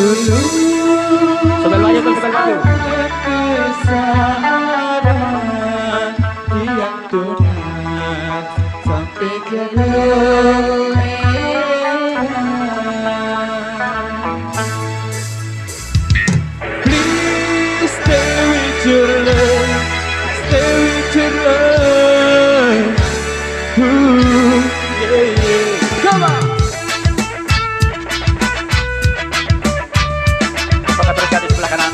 dulu Sambil maju tuh, sambil maju. kebesaran yang Tuhan sampai Please stay with your love, stay with your love. Ooh, yeah, yeah. Come on. Apakah terlihat di sebelah kanan?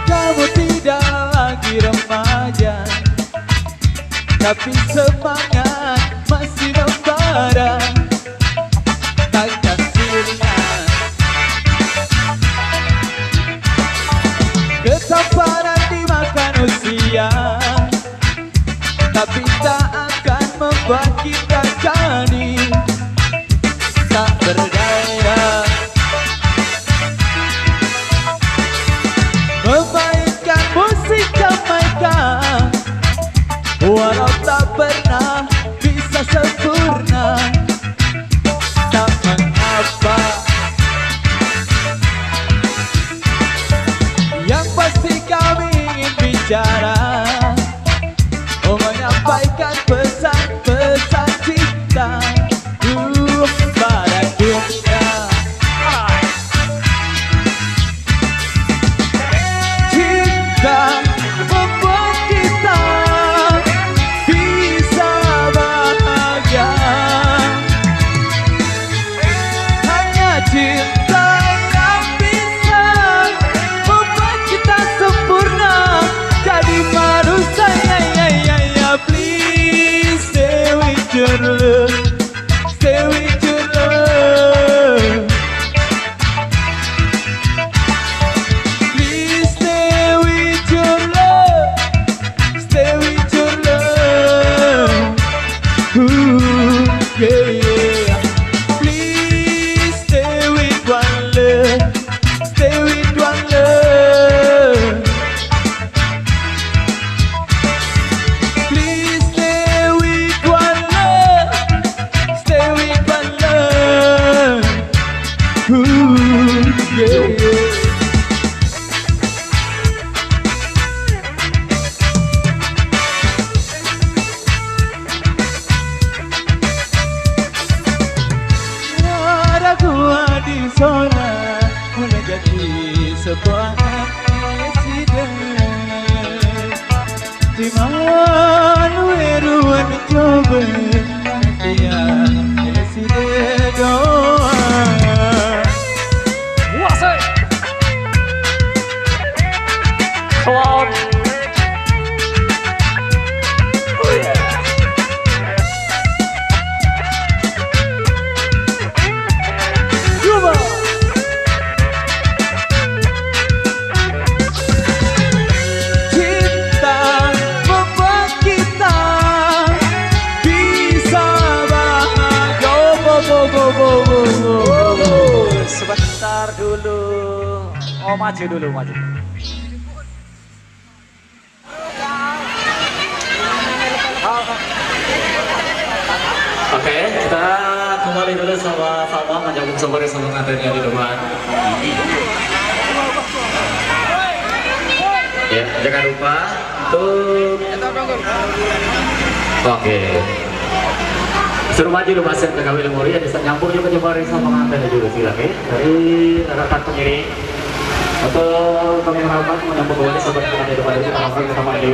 Kamu tidak lagi remaja, tapi semangat masih membara. Takkan siringan ketampanan dimakan usia, tapi tak akan membuat kita jadi tak berdaya. Memainkan musik Jamaika, walau tak pernah bisa sempurna. Tak mengapa, yang pasti kami ingin bicara, menyampaikan pesan-pesan cinta pada dunia. Cinta membuat kita bisa bahagia. Hanya cinta yang bisa membuat kita sempurna jadi manusia. Please stay with your love, stay with your love. Please stay with your love, stay with your love. Ooh, yeah, yeah. Please stay with one love, stay with one love. Please stay with one love, stay with one love. Ooh, yeah, yeah. Gua di zona menjadi sebuah presiden di mana weruan coba dia presiden doa. Wasai. Come on. Oh yeah. Coba. Cinta membuat kita bisa bahagia. Sebentar dulu. Oh, maju dulu, maju. Oke, kita kembali dulu sama Salma menjawab sumber semangatnya di depan. Ya, jangan lupa untuk oke. Suruh maju lu Mas PKW Lemuri, bisa nyambung juga jemari sama pengantin juga silakan ya. Dari rekan pengiring untuk kami harapkan menyambung kembali sobat pengantin depan kita maju.